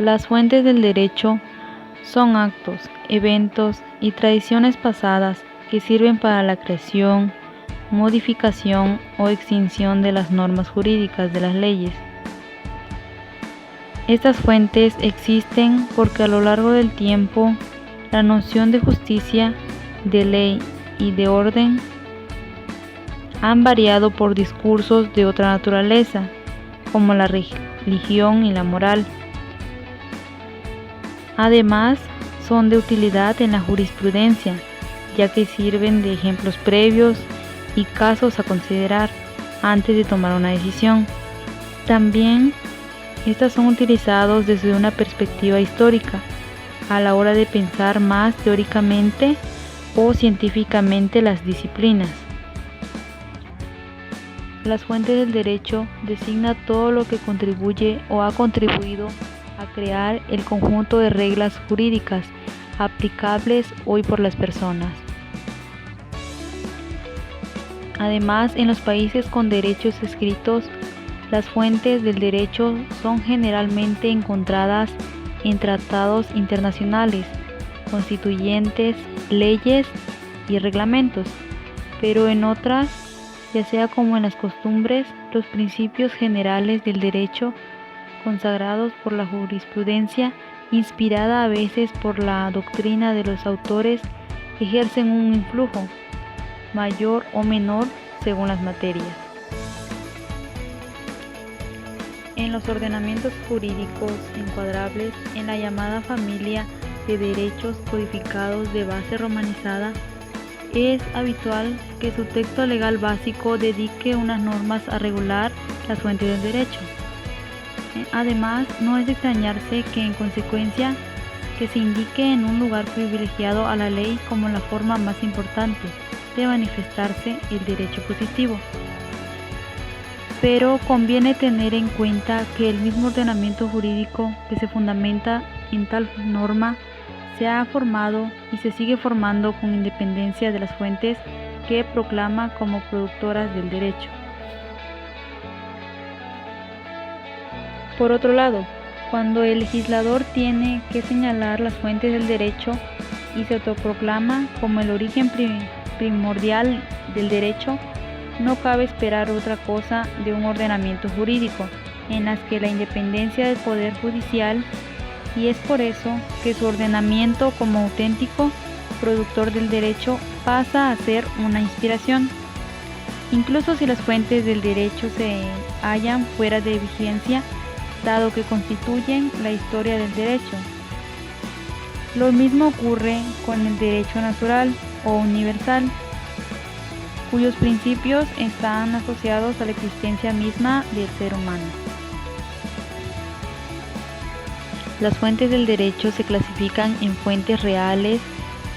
Las fuentes del derecho son actos, eventos y tradiciones pasadas que sirven para la creación, modificación o extinción de las normas jurídicas de las leyes. Estas fuentes existen porque a lo largo del tiempo la noción de justicia, de ley y de orden han variado por discursos de otra naturaleza, como la religión y la moral. Además, son de utilidad en la jurisprudencia, ya que sirven de ejemplos previos y casos a considerar antes de tomar una decisión. También, estas son utilizados desde una perspectiva histórica, a la hora de pensar más teóricamente o científicamente las disciplinas. Las fuentes del derecho designa todo lo que contribuye o ha contribuido a crear el conjunto de reglas jurídicas aplicables hoy por las personas. Además, en los países con derechos escritos, las fuentes del derecho son generalmente encontradas en tratados internacionales, constituyentes, leyes y reglamentos, pero en otras, ya sea como en las costumbres, los principios generales del derecho consagrados por la jurisprudencia, inspirada a veces por la doctrina de los autores, ejercen un influjo, mayor o menor según las materias. En los ordenamientos jurídicos encuadrables en la llamada familia de derechos codificados de base romanizada, es habitual que su texto legal básico dedique unas normas a regular las fuentes del derecho. Además, no es de extrañarse que en consecuencia que se indique en un lugar privilegiado a la ley como la forma más importante de manifestarse el derecho positivo. Pero conviene tener en cuenta que el mismo ordenamiento jurídico que se fundamenta en tal norma se ha formado y se sigue formando con independencia de las fuentes que proclama como productoras del derecho. Por otro lado, cuando el legislador tiene que señalar las fuentes del derecho y se autoproclama como el origen primordial del derecho, no cabe esperar otra cosa de un ordenamiento jurídico en las que la independencia del Poder Judicial, y es por eso que su ordenamiento como auténtico productor del derecho pasa a ser una inspiración, incluso si las fuentes del derecho se hallan fuera de vigencia, dado que constituyen la historia del derecho. Lo mismo ocurre con el derecho natural o universal, cuyos principios están asociados a la existencia misma del ser humano. Las fuentes del derecho se clasifican en fuentes reales,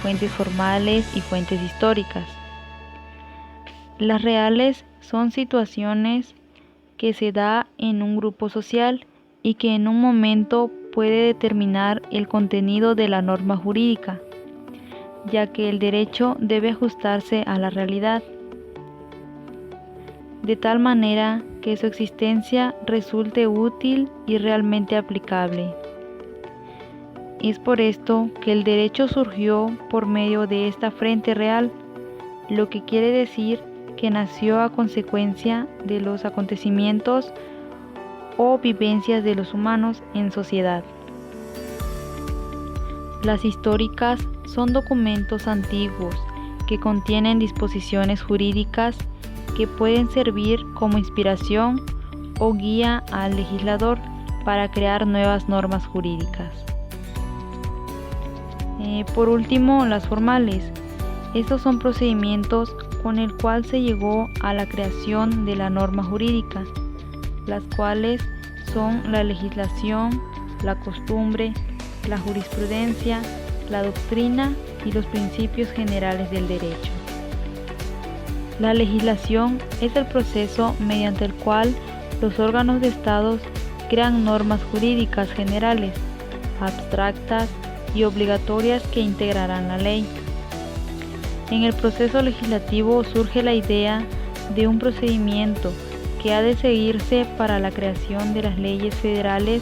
fuentes formales y fuentes históricas. Las reales son situaciones que se da en un grupo social y que en un momento puede determinar el contenido de la norma jurídica, ya que el derecho debe ajustarse a la realidad, de tal manera que su existencia resulte útil y realmente aplicable. Es por esto que el derecho surgió por medio de esta frente real, lo que quiere decir que nació a consecuencia de los acontecimientos o vivencias de los humanos en sociedad. Las históricas son documentos antiguos que contienen disposiciones jurídicas que pueden servir como inspiración o guía al legislador para crear nuevas normas jurídicas. Por último, las formales. Estos son procedimientos con el cual se llegó a la creación de la norma jurídica, las cuales son la legislación, la costumbre, la jurisprudencia, la doctrina y los principios generales del derecho. La legislación es el proceso mediante el cual los órganos de Estado crean normas jurídicas generales, abstractas y obligatorias que integrarán la ley. En el proceso legislativo surge la idea de un procedimiento que ha de seguirse para la creación de las leyes federales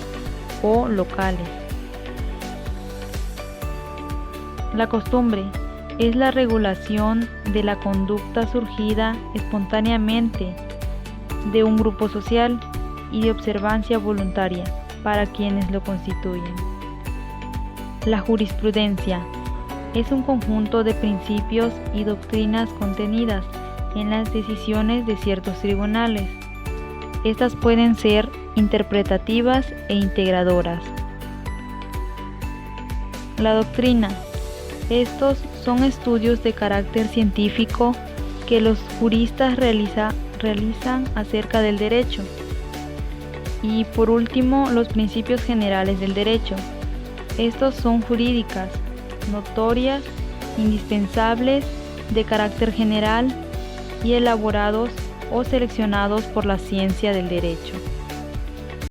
o locales. La costumbre es la regulación de la conducta surgida espontáneamente de un grupo social y de observancia voluntaria para quienes lo constituyen. La jurisprudencia es un conjunto de principios y doctrinas contenidas en las decisiones de ciertos tribunales. Estas pueden ser interpretativas e integradoras. La doctrina. Estos son estudios de carácter científico que los juristas realizan acerca del derecho. Y por último, los principios generales del derecho. Estos son jurídicas, notorias, indispensables, de carácter general y elaborados o seleccionados por la ciencia del derecho.